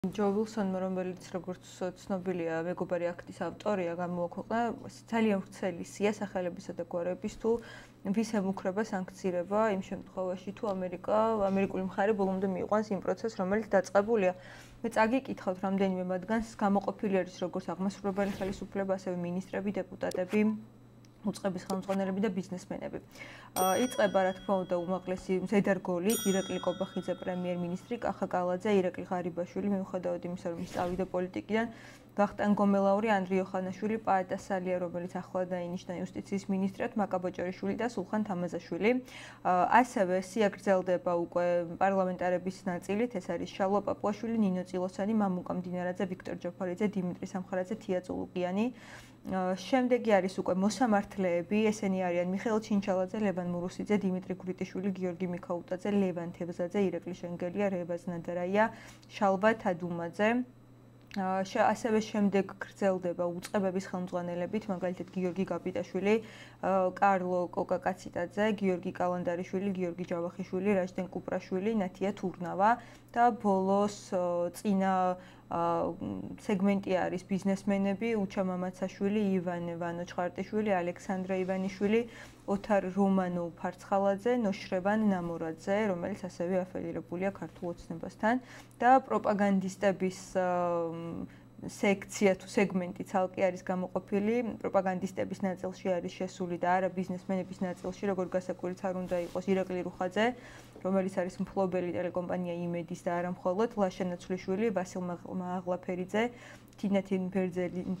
ჯო ვილსონმა, რომელიც როგორც ცნობილია, მეგობარი აქტის ავტორია, გამოაქვეყნა ძალიან ვრცელი სია სახელებისა და გვარების თუ ვის ემუქრება სანქცირება იმ შემთხვევაში, თუ ამერიკული მხარე ბოლომდე მიიყვანს იმ პროცესს, რომელიც დაწყებულია. მე წაგიკითხავთ რამდენიმე მათგანს გამოყოფილი არის როგორც აღმასრულებელი ხელისუფლება, ასევე მინისტრები, დეპუტატები, უწყების ხელმძღვანელები და ბიზნესმენები. იწყება, რა თქმა უნდა, უმაღლესი მზედარგოლით, ირაკლი კობახიძე, პრემიერ-მინისტრი, კახა კალაძე, ირაკლი ღარიბაშვილი, მიუხედავად იმისა, რომ ის წავიდა პოლიტიკიდან, ვახტანგ გომელაური, ანდრიო ხანაშვილი, პაეტა სალია, რომელიც ახლა დაინიშნა იუსტიციის მინისტრად, მაკა ბოჭორიშვილი და სულხან თამაზაშვილი. ასევე სია გრძელდება უკვე პარლამენტარების ნაწილით, ეს არის შალვა პაპუაშვილი, ნინო წილოსანი, მამუკა მდინარაძე, ვიქტორ ჯაფარიძე, დიმიტრი სამხარაძე, თია წულუკიანი. შემდეგი არის უკვე მოსამართლეები, ესენი არიან მიხეილ ჩინჩალაძე, ლევან მურუსიძე, დიმიტრი გვრიტიშვილი, გიორგი მიქაუტაძე, ლევან თევზაძე, ირაკლი შენგელია, რევაზ ნადარაია, შალვა თადუმაძე. ასევე შემდეგ გრძელდება უწყებების ხელმძღვანელებით, მაგალითად გიორგი გაბიტაშვილი, კარლო კოკაკაციტაძე, გიორგი კალანდარიშვილი, გიორგი ჯავახიშვილი, რაჯდენ კუპრაშვილი, ნათია თურნავა და ბოლოს წინა სეგმენტი არის ბიზნესმენები, უჩა მამაცაშვილი, ივან ვანოჩხარტიშვილი, ალექსანდრა ივანიშვილი, ოთარ რომანოვ ფარცხალაძე, ნოშრევან ნამორაძე, რომელიც ასევე აფილირებულია ქართულ ოცნებასთან და პროპაგანდისტების სექცია თუ სეგმენტი ცალკე არის გამოყოფილი. პროპაგანდისტების ნაწილში არის შესული და არა ბიზნესმენების ნაწილში, როგორ გასაკვირიც არ უნდა იყოს ირაკლი რუხაძე, რომელიც არის მფლობელი ტელეკომპანია იმედის და არა მხოლოდ, ლაშა ნაცვლიშვილი, ვასილ მაღლაფერიძე, თინათინ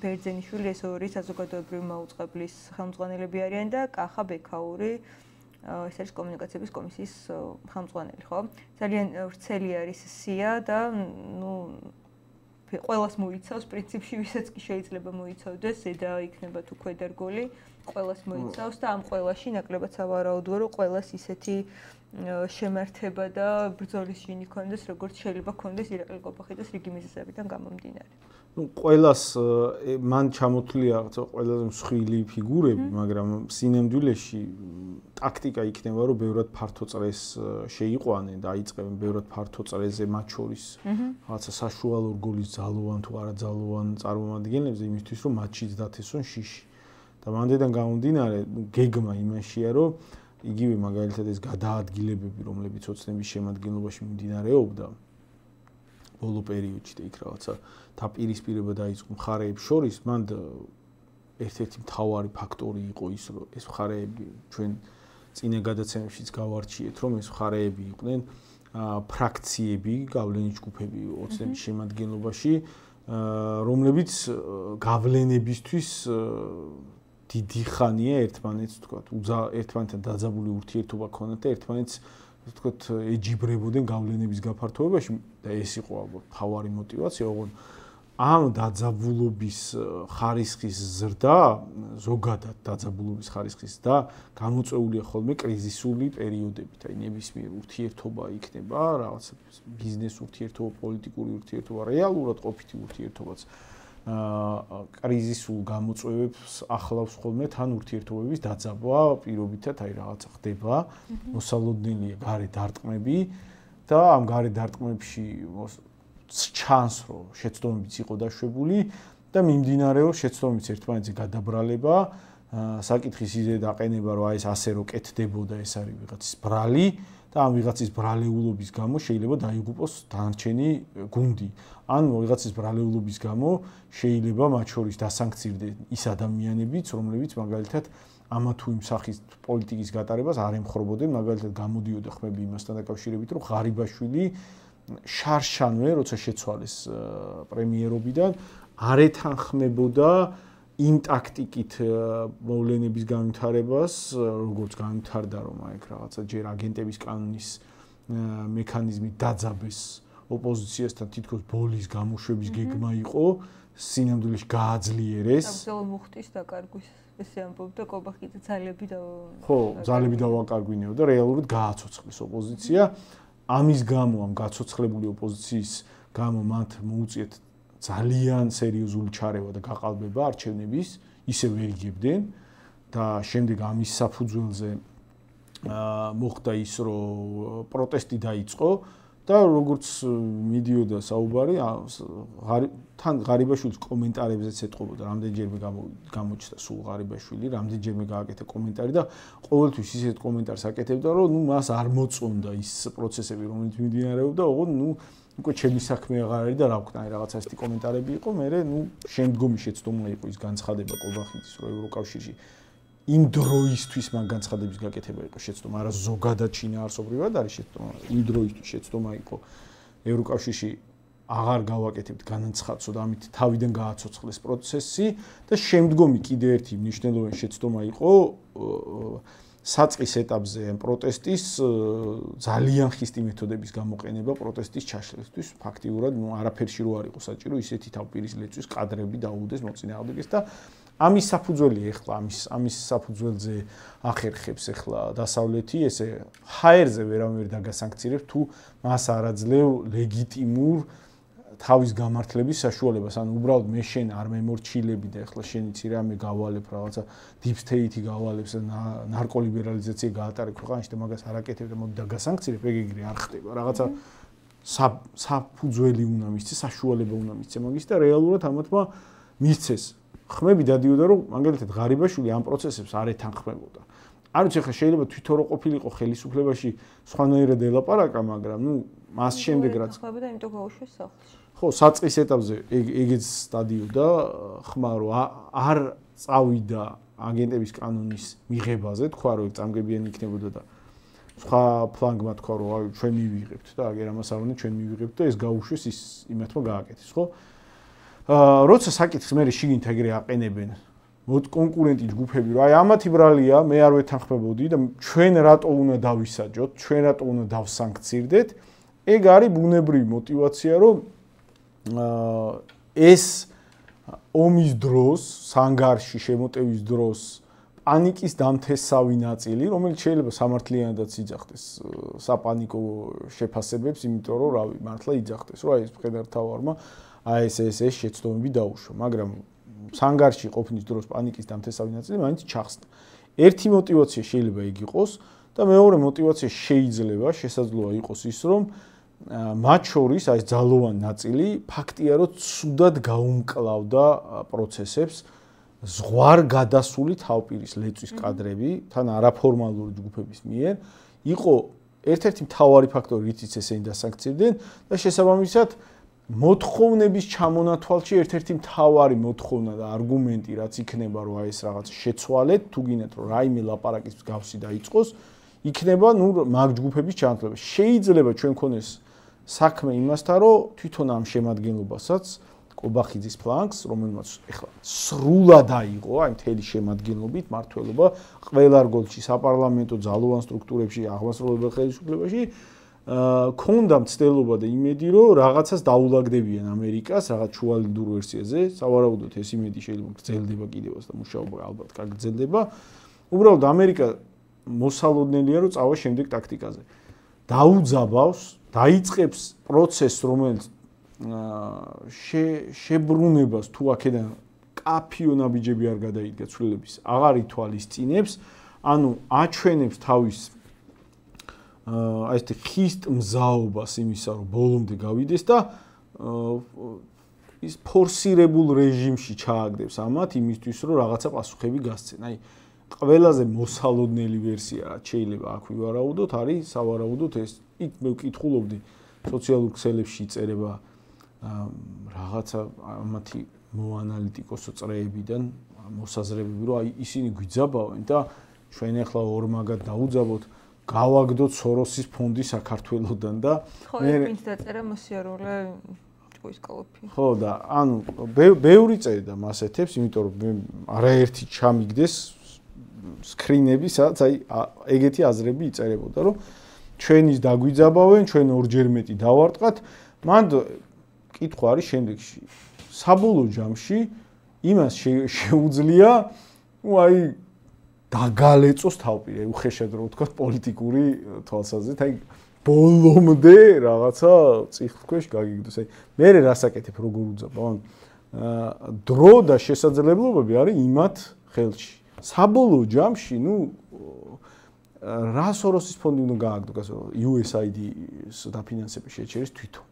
ბერძენიშვილი, ეს ორი საზოგადოებრივი მაუწყებლის ხელმძღვანელები არიან და კახა ბექაური, ეს არის კომუნიკაციების კომისიის ხელმძღვანელი, ხო? ძალიან ვრცელი არის სია და ყველას მოიცავს, პრინციპში ვისაც კი შეიძლება მოიცავდეს, ზედა იქნება თუ ქვედარგოლი, ყველას მოიცავს და ამ ყველაში ნაკლებად სავარაუდოა, რომ ყველას ისეთი შემართება და ბრძოლის შინი ქონდეს, როგორც შეიძლება ქონდეს ირაკლი კობახიძეს რიგი მიზეზებიდან გამომდინარე. ყველას მან ჩამოთვლია ყველაზე მსხვილი ფიგურები, მაგრამ სინამდვილეში ტაქტიკა იქნება, რომ ბევრად ფართო წრეს შეიყვანენ და აიწყებენ ბევრად ფართო წრეზე მათ შორის რაღაცა საშუალო რგოლის ძალოვან თუ არაძალოვან წარმომადგენლებზე იმისთვის, რომ მათშიც დათესონ შიში. და მანდედან გამომდინარე, გეგმა იმაშია, რომ იგივე მაგალითად ეს გადაადგილებები, რომლებიც ოცნების შემადგენლობაში მიმდინარეობდა ბოლო პერიოდში და იქ რაღაცა დაპირისპირება დაიწყო მხარეებს შორის, მან ერთ-ერთი მთავარი ფაქტორი იყო ის, რომ ეს მხარეები ჩვენ წინა გადაცემებშიც გავარჩიეთ, რომ ეს მხარეები იყვნენ ფრაქციები, გავლენის ჯგუფები ოცნების შემადგენლობაში, რომლებიც გავლენებისთვის დიდი ხანია ერთმანეთს, თქვათ, ერთმანეთთან დაძაბული ურთიერთობა ქონდათ და ერთმანეთს თქვათ, ეჯიბრებოდნენ გავლენების გაფართოებაში და ეს იყო ალბათ მთავარი мотиваცია, ოღონდ ამ დაძაბულობის ხარისხის ზრდა, ზოგადად დაძაბულობის ხარისხის და გამოწვეულია ხოლმე კრიზისული პერიოდებით, აი ნებისმიერ ურთიერთობა იქნება, რაღაც ბიზნეს ურთიერთობა, პოლიტიკური ურთიერთობა, რეალურად ყოფითი ურთიერთობაც კრიზისულ გამოწვევებს ახლავს ხოლმე თან ურთიერთობების დაძაბვა, პირობითად აი რაღაცა ხდება, მოსალოდნელია გარე დარტყმები და ამ გარე დარტყმებში ჩანს, რომ შეცდომებიც იყო დაშვებული და მიმდინარეობს შეცდომების ერთმანეთზე გადაბრალება, საკითხის იდეა დაყენება, რომ აი ეს ასე რო კეთდებოდა, ეს არის ვიღაცის ბრალი და ამ ვიღაცის ბრალეულობის გამო შეიძლება დაიღუპოს დანარჩენი გუნდი. ან ვიღაცის ბრალეულობის გამო შეიძლება მათ შორის დასანქცირდნენ ის ადამიანებიც, რომლებიც მაგალითად ამა თუ იმ სახის პოლიტიკის გატარებას არ ემხრობოდნენ, მაგალითად გამოდიოდა ხმები იმასთან დაკავშირებით, რომ ღარიბაშვილი შარშანვე, როცა შეცვალეს პრემიერობიდან, არ ეთანხმებოდა იმ ტაქტიკით მოვლენების განვითარებას, როგორც განვითარდა, რომ აქ რაღაცა ჯერ აგენტების კანონის მექანიზმით დაძაბეს ოპოზიციასთან თითქოს ბოლის გამოშვების გეგმა იყო, სინამდვილეში გააძლიერეს. აბსოლუტურად მუხტის დაკარგვის ესე ამბობდა კობახიძე ძალები და ხო, ძალები დავაკარგვინეო და რეალურად გააცოცხლეს ოპოზიცია. ამის გამო, ამ გაცოცხლებული ოპოზიციის გამო მათ მოუწიეთ ძალიან სერიოზული ჩარევა და გაყალბება არჩევნების, ისე ვერ იგებდნენ და შემდეგ ამის საფუძველზე მოხდა ის, რომ პროტესტი დაიწყო და როგორც მიდიოდა საუბარი, თან ღარიბაშვილის კომენტარებზეც ეთყობოდა, რამდენჯერმე გამოჩნდა სულ ღარიბაშვილი, რამდენჯერმე გააკეთა კომენტარი და ყოველთვის ისეთ კომენტარს აკეთებდა, რომ მას არ მოწონდა ის პროცესები, რომელიც მიმდინარეობდა, ოღონდ უკვე ჩემი საქმე აღარ არის და რა ვქნა, რაღაცა ისეთი კომენტარები იყო, მე შემდგომი შეცდომა იყო ის განცხადება კობახიძის, რომ ევროკავშირში იმ დროისთვის მაგ განცხადების გაკეთება იყო შეცდომა, არა ზოგადად შინაარსობრივად არის შეცდომა, იმ დროისთვის შეცდომა იყო ევროკავშირში აღარ გავაკეთებთ განაცხადს, და ამით თავიდან გააცოცხლეს პროცესი და შემდგომი კიდე ერთი მნიშვნელოვანი შეცდომა იყო საწყის ეტაპზე პროტესტის ძალიან ხისტი მეთოდების გამოყენება პროტესტის ჩაშლისთვის, ფაქტიურად არაფერში რო არ იყო საჭირო ისეთი თავპირის ლეწვის კადრები დაუდეს მოწინააღმდეგეს და ამის საფუძველი ეხლა ამის საფუძველზე ახერხებს ეხლა დასავლეთი ესე ჰაერზე ვერავინ დაგასანქცირებს თუ მას არ აძლევ ლეგიტიმურ თავის გამართლების საშუალებას, ანუ უბრალოდ მე შენ არ მემორჩილები და ეხლა შენ იცი რამე გავალებ რაღაცა deep state-ი გავალებს და ნარკოლიბერალიზაცია გაატარებ ქვეყანაში და მაგას არ აკეთებ და მოდი დაგასანქცირებ, ეგ ეგრე არ ხდება. რაღაცა საფუძველი უნდა მისცეს, საშუალება უნდა მისცეს მაგის და რეალურად ამათმა მისცეს. ხმები დადიოდა რომ მაგალითად ღარიბაშვილი ამ პროცესებს არ ეთანხმებოდა. არ ვიცი ხა შეიძლება თვითონ რო ყოფილიყო ხელისუფლებაში სხვანაირად ელაპარაკა, მაგრამ მას შემდეგ რაც ხმები და იმიტომ გაუშვეს სახლში. ხო, საწყის ეტაპზე ეგეც დადიოდა ხმა რომ არ წავიდა აგენტების კანონის მიღებაზე, თქვა რომ წამგებიანი იქნებოდა და სხვა ფლანგმა თქვა რომ აი ჩვენ მივიღებთ და აგერ ამას არ უნდა ჩვენ მივიღებთ და ეს გაუშვეს ის იმათმა გააკეთეს, ხო? როცა საკითხს მე შიგნით ეგრე აყენებენ კონკურენტი ჯგუფები რომ აი ამათი ბრალია მე არ ვეთანხმებოდი და ჩვენ რატო უნდა დავისაჯოთ, ჩვენ რატო უნდა დავსანქცირდეთ, ეგ არის ბუნებრივი мотиваცია რომ ეს ომის დროს, სანგარში შემოტევის დროს პანიკის დამთესავი ნაწილი, რომელიც შეიძლება სამართლიანადაც იძახდეს საპანიკო შეფასებებს, იმიტომ რომ რავი, მართლა იძახდეს, რომ აი ეს მხედართავარმა ეს შეცდომები დაუშვა, მაგრამ სანგარში ყოფნის დროს პანიკის დამთესავი ნაწილი მაინც ჩახსნა. ერთი мотиваცია შეიძლება იქ იყოს და მეორე мотиваცია შეიძლება შესაძლოა იყოს ის, რომ მათ შორის აი ძალოვანი ნაწილი ფაქტია, რომ ცუდად გაუმკლავდა პროცესებს ზღვარ გადასული თავპირის ლეწვის კადრები, თან არაფორმალური ჯგუფების მიერ, იყო ერთ-ერთი მთავარი ფაქტორი, რითიც ესენი დასანქცირდნენ და შესაბამისად მოთხოვნების ჩამონათვალში ერთ-ერთი მთავარი მოთხოვნა და არგუმენტი, რაც იქნება, რომ აი ეს რაღაც შეცვალეთ, თუ გინდათ, რომ რაიმე ლაპარაკის მსგავსი დაიწყოს, იქნება მაგ ჯგუფების ჩანაცვლება. შეიძლება ჩვენ ქონდეს საქმე იმასთან, რომ თვითონ ამ შემადგენლობასაც კობახიძის ფლანგს, რომელმაც ეხლა სრულად აიღო, აი მთელი შემადგენლობით მართლობა ყველა რგოლში, საპარლამენტო ძალოვან სტრუქტურებში, აღმასრულებელ ხელისუფლებაში ქონდა მცდელობა და იმედი, რომ რაღაცას დაულაგდებიან ამერიკას, რაღაც შუალედურ ვერსიაზე, სავარაუდოდ ეს იმედი შეიძლება გრძელდება კიდევაც და მუშაობა ალბათ გაგრძელდება. უბრალოდ ამერიკა მოსალოდნელია, რომ წავა შემდეგ ტაქტიკაზე. დაუძაბავს, დაიწყებს პროცესს, რომელიც შებრუნებას თუ აქედან კაფიო ნაბიჯები არ გადაიდგა ცვლილების, აღარ ითვალისწინებს, ანუ აჩვენებს თავის აი ეს ხისტ მზაობას იმისა, რომ ბოლომდე გავიდეს და ის ფორსირებულ რეჟიმში ჩააგდებს ამათ იმისთვის, რომ რაღაცა პასუხები გასცენ. აი ყველაზე მოსალოდნელი ვერსია, რაც შეიძლება აქ ვივარაუდოთ, არის სავარაუდოდ ეს იქ მე ვკითხულობდი სოციალურ ქსელებში იწერება რაღაცა ამათი მოანალიტიკოსო წრეებიდან მოსაზრებები, რომ აი ისინი გვიძაბავენ და ჩვენ ახლა ორმაგად დაუძაბოთ, გავაგდოთ სოროსის ფონდი საქართველოსდან და მე ვინც დაწერა მოსიარულე ჭკუის კოლოფი. ხო და ანუ ბევრი წერდა მასეთებს, იმიტომ რომ მე არაერთი ჩამიგდეს სკრინები, სადაც აი ეგეთი აზრები იწერებოდა, რომ ჩვენის დაგვიძაბავენ, ჩვენ ორჯერ მეტი დავარტყათ, მანდ კითხვა არის შემდეგში. საბოლოო ჯამში იმას შეუძლია, აი დაგალეწოს თავპირე, უხეშად რო ვთქვა პოლიტიკური თვალსაზრისით, აი ბოლომდე რაღაცა წიხლქვეშ გაგიგდოს. აი მე რასაკეთებ როგორ უძაბავ? დრო და შესაძლებლობები არის იმათ ხელში. საბოლოო ჯამში, რა სოროსის ფონდი უნდა გააგდოს USAID-ის დაფინანსების შეჩერის თვითონ.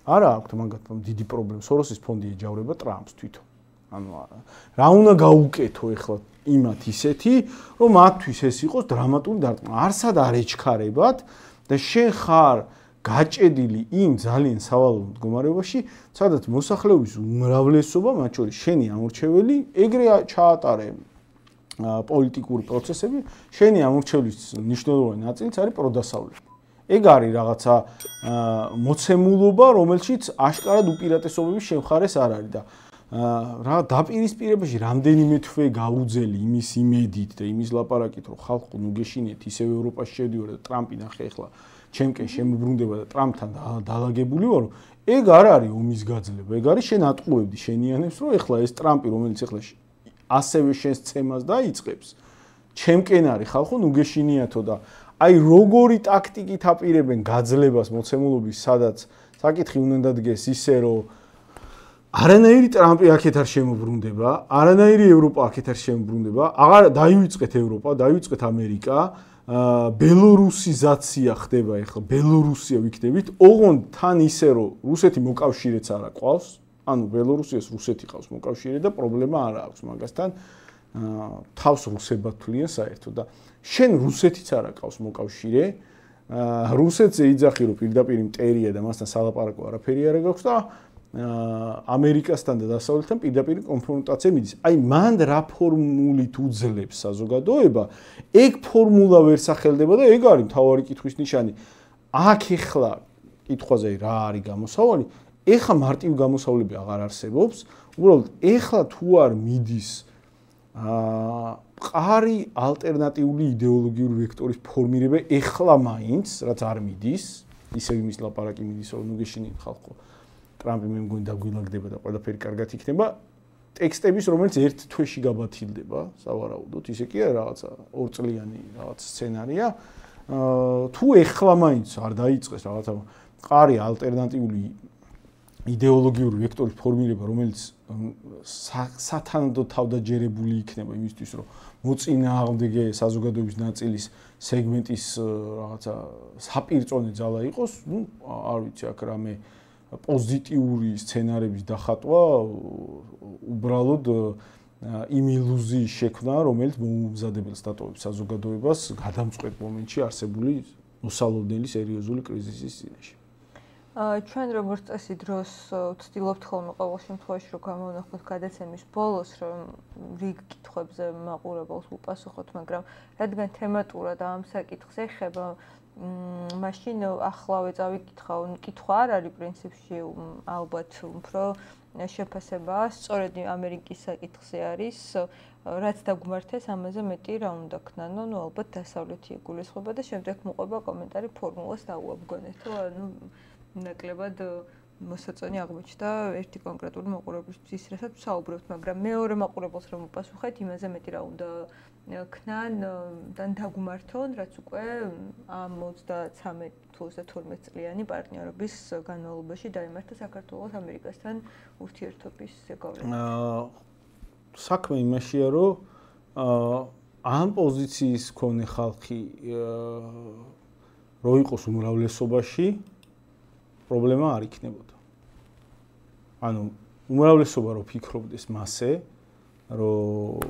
არა აქვს მაგათთან დიდი პრობლემა. სოროსის ფონდი ეჯავრება ტრამპს თვითონ. ანუ რა უნდა გაუკეთო ეხლა იმათ ისეთი, რომ მათთვის ეს იყოს დრამატული დარტყმა. არსად არ ეჩქარებათ და შენ ხარ გაჭედილი იმ ძალიან სავალალო მდგომარეობაში, სადაც მოსახლეობის უმრავლესობა, მათ შორის შენი ამორჩეველი, ეგრე ჩაატარე პოლიტიკური პროცესები, შენი ამორჩევლის მნიშვნელოვანი ნაწილიც არის პროდასავლელი. ეგ არის რაღაცა მოცემულობა, რომელშიც აშკარად უპირატესობების შემხარეს არ არის და რა დაპირისპირებაში რამდენიმე თვე გაუძელი იმის იმედით და იმის ლაპარაკით, რომ ხალხო ნუ გეშინეთ ისევ ევროპაში შედიოდი და ტრამპი ნახე ახლა ჩემკენ შემოbrunდება და ტრამპთან დაალაგებული ვარ, ეგ არ არის ომის გაძლება, ეგ არის შენ ატყუებდი შენიანებს, რომ ახლა ეს ტრამპი, რომელიც ახლა ასევე შენს ცემას დაიწყებს, ჩემკენ არის ხალხო ნუ გეშინიათო და აი როგორი ტაქტიკით აპირებენ გაძლებას მოცემულობის, სადაც საკითხი უნდა დადგეს ისე, რომ არანაირი ტრამპი აქეთ არ შემოbrunდება, არანაირი ევროპა აქეთ არ შემოbrunდება, აღარ დაივიწყეთ ევროპა, დაივიწყეთ ამერიკა, ბელორუსიზაცია ხდება ახლა, ბელორუსია ვიქნებით, ოღონდ თან ისე, რომ რუსეთი მოკავშირეც არ აყავს, ანუ ბელორუსიას რუსეთი ყავს მოკავშირე და პრობლემა არ აქვს მაგასთან, თავს რუსებად თვლიან საერთოდ და შენ რუსეთიც არ აყავს მოკავშირე, რუსეთზე იძახი რომ პირდაპირ მტერია და მასთან სალაპარაკო არაფერი არ გაქვს და ამერიკასთან და დასავლეთთან პირდაპირ კონფრონტაცია მიდის. აი მან რა ფორმულით უძლებს საზოგადოება, ეგ ფორმულა ვერ სახელდება და ეგ არის მთავარი კითხვის ნიშანი. აქ ეხლა კითხვაზე რა არის გამოსავალი? ეხლა მარტივ გამოსავლები აღარ არსებობს. უბრალოდ ეხლა თუ არ მიდის ყარი ალტერნატიული იდეოლოგიური ვექტორის ფორმირება ეხლა მაინც, რაც არ მიდის, ისევ იმის ლაპარაკი მიდის, რომ ნუ გეშინით ხალხო. ტრამპი მე მგონი დაგვილაგდება და ყველაფერი კარგად იქნება. ტექსტების, რომელიც ერთ თვეში გაბათილდება, სავარაუდოდ, ისე კი არა რაღაცა ორწლიანი რაღაც სცენარია. თუ ეხლა მაინც არ დაიწყეს რაღაცა ყარი ალტერნატიული იდეოლოგიური ვექტორის ფორმირება, რომელიც სათანადო თავდაჯერებული იქნება იმისთვის, რომ მოწინააღმდეგე საზოგადოების ნაწილის სეგმენტის რაღაცა საპირწონე ძალა იყოს, ну, არ ვიცი, აქ რამე პოზიტიური სცენარების დახატვა უბრალოდ იმ ილუზიის შექმნა, რომელიც მოუმზადებელს დატოვებს საზოგადოებას გადამწყვეტ მომენტში არსებული მოსალოდნელი სერიოზული კრიზისის წინაშე. ჩვენ როგორც წესი დროს ვცდილობთ ხოლმე ყოველ შემთხვევაში რომ გამოვნახოთ გადაცემის ბოლოს რომ რიგ კითხვებზე მაყურებელს უპასუხოთ, მაგრამ რადგან თემატურად ამ საკითხს ეხება, მაშინ ახლავე წავიკითხავ, კითხვა არ არის პრინციპში ალბათ უფრო შეფასება, სწორედ ამერიკის საკითხზე არის, რაც დაგმართეს, ამაზე მეტი რა უნდა ქნანო, ну ალბათ დასავლეთი ეგულისხმება და შემდეგ მოყვება კომენტარი ფორმულას დაუაბგონეთო, ანუ ნაკლებად მოსაწონი აღმოჩნდა ერთი კონკრეტული მაყურებელისთვის, რასაც ვსაუბრობთ, მაგრამ მეორე მაყურებელს რომ უპასუხეთ, იმაზე მეტი რა უნდა ქნან და დაგმართონ, რაც უკვე ამ 33 თუ 32 წლიანი პარტნიორობის განმავლობაში დაემართა საქართველოს ამერიკასთან ურთიერთობის ზეგავლენა. საქმე იმაშია, რომ ამ პოზიციის მქონე ხალხი რო იყოს უმრავლესობაში პრობლემა არ იქნებოდა. ანუ უმრავლესობა რო ფიქრობდეს მასე, რომ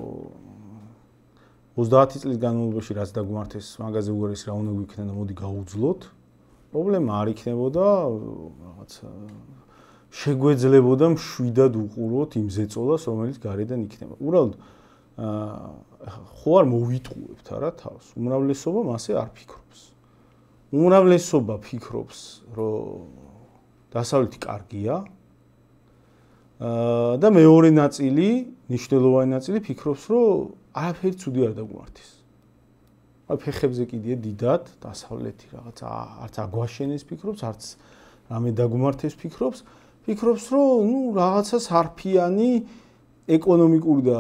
30 წლის განმავლობაში რაც დაგმართეს მაგაზე უგარეს რა უნდა გვიქნა და მოდი გაუძლოთ, პრობლემა არ იქნებოდა, რაღაც შეგვეძლებოდა მშვიდად უყუროთ იმ ზეწოლას, რომელიც გარედან იქნება. უბრალოდ ხო არ მოვიტყუებთ არა თავს, უმრავლესობა მასე არ ფიქრობს. უმრავლესობა ფიქრობს, რომ დასავლეთი კარგია და მეორე ნაწილი, მნიშვნელოვანი ნაწილი ფიქრობს, რომ არაფერი ცუდი არ დაგმართეს. აი ფეხებზე კიდია დიდად დასავლეთი რაღაც არც აგვაშენეს ფიქრობს, არც რამე დაგმართეს ფიქრობს, რომ ნუ რაღაცა სარფიანი ეკონომიკური და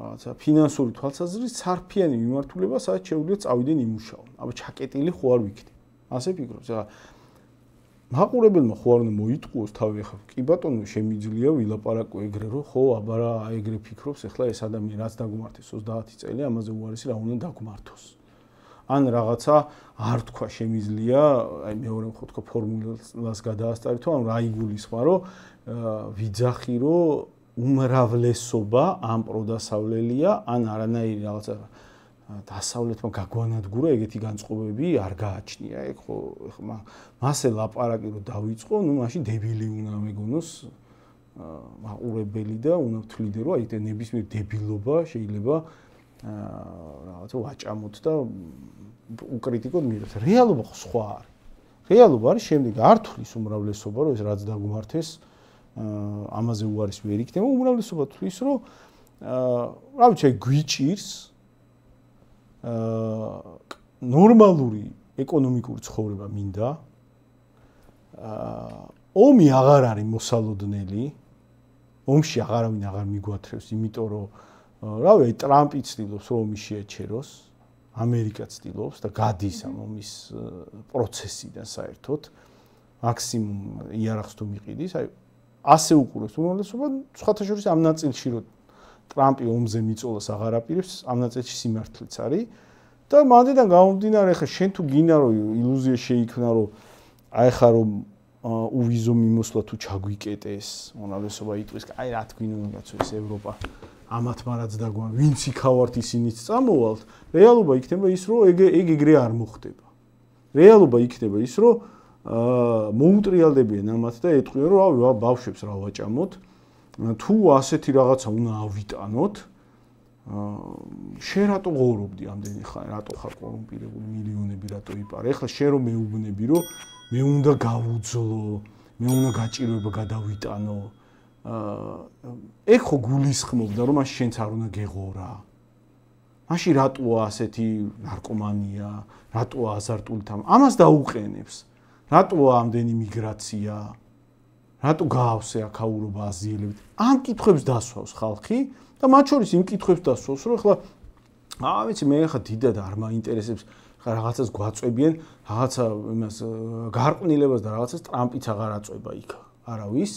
რაღაცა ფინანსური თვალსაზრისით სარფიანი მიმართულება, სადაც შეუძლია წავიდნენ იმუშაონ. აბა ჩაკეტილი ხო არ ვიქნები. ასე ფიქრობს. მაყურებელმა ხო არ უნდა მოიტყუოს თავი ახლა კი ბატონო შემიძლია ვილაპარაკო ეგრე რომ ხო აბა რა ეგრე ფიქრობს ახლა ეს ადამიანი რაც დაგმართეს 30 წელი ამაზე უარესი რა უნდა დაგმართოს. ან რაღაცა არ თქვა შემიძლია, აი მეორე ხო თქვა ფორმულას გადაასწრებთ, ან რა იგულისხმა, რომ ვიძახი, რომ უმრავლესობა ამ პროდასავლელია, ან არანაირი რაღაცა დასავლეთმა გაგვანადგურა ეგეთი განწყობები არ გააჩნია. ეგ ხო მასე ლაპარაკი რომ დავიწყო, ნუ მაშინ დებილი უნდა მეგონოს მაყურებელი და უნდა ვთვლიდე, რომ აი ნებისმიერ დებილობა შეიძლება რაღაცა ვაჭამოთ და უკრიტიკოდ მიიღოთ. რეალობა ხო სხვა არის. რეალობა არის შემდეგ არ თვლის უმრავლესობა, რომ ეს რაც დაგმართეს ამაზე უარის ვერ იქნება, უმრავლესობა თვლის, რომ რა ვიცი, გვიჭირს ნორმალური ეკონომიკური ცხოვრება მინდა. ომი აღარ არის მოსალოდნელი. ომში აღარავინ აღარ მიგვათრევს, იმიტომ რომ რა ვიცი, ტრამპი ცდილობს რომ ომი შეაჩეროს, ამერიკა ცდილობს და გადის ამ ომის პროცესიდან საერთოდ. მაქსიმუმ იარაღს თუ მიყიდის, აი ასე უყურებს უმრავლესობა, სხვათა შორის ამ ნაწილში რომ ტრამპი ომზე მიწოლას აღარ აპირებს, ამ ნაწილში სიმართლეც არის და მანდიდან გამომდინარე, ხა შენ თუ გინდა რომ ილუზია შეიქმნა, რომ აი ხა რომ უვიზო მიმოსვლა თუ ჩაგვიკეტეს, უმრავლესობა იტყვის, აი რა თქმა კაცო ეს ევროპა ამათ მარაც დაგვან, ვინც იქავართ ისინიც წამოვალთ, რეალობა იქნება ის, რომ ეგ ეგრე არ მოხდება. რეალობა იქნება ის, რომ მოუტრიალდებიან ამათ და ეტყვიან, რომ რავი, ბავშვებს რა ვაჭამოთ. თუ ასეთი რაღაცა უნდა ავიტანოთ, შენ რატო ღორობდი ამდენი ხანი, რატო ხარ კორუმპირებული, მილიონები რატო იპარე? ეხლა შენ რომ მეუბნები, რომ მე უნდა გავუძლო, მე უნდა გაჭირვება გადავიტანო. ეგ ხო გულისხმობდა, რომ მაშინ შენც არ უნდა გეღორა. მაშინ რატოა ასეთი ნარკომანია, რატოა აზარტული თამა? ამას დაუყენებს. რატოა ამდენი მიგრაცია? რატო გაავსე აქაურობა აზიელებით? ამ კითხვებს დასვავს ხალხი და მათ შორის იმ კითხვებს დასვავს, რომ ახლა ვიცი, მე ახლა დიდად არ მაინტერესებს, ხა რაღაცას გვაწვევიან, რაღაცა იმას გარყვნილებას და რაღაცას ტრამპიც აღარ აწვება იქ არავის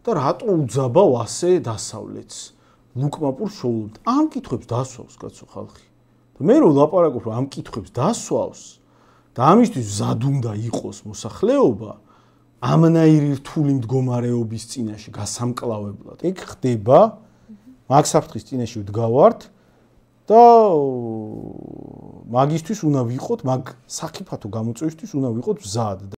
და რატო უძაბავ ასე დასავლეთს? ლუკმაპურ შოულობთ. ამ კითხვებს დასვავს კაცო ხალხი. და მე რო ლაპარაკობ, რომ ამ კითხვებს დასვავს და ამისთვის მზად უნდა იყოს მოსახლეობა ამნაირი რთული მდგომარეობის წინაშე გასამკლავებლად. ეგ ხდება, მაგ საფრთხის წინაშე ვდგავართ და მაგისთვის უნდა ვიყოთ, მაგ სახიფათო გამოწვევისთვის უნდა ვიყოთ მზად.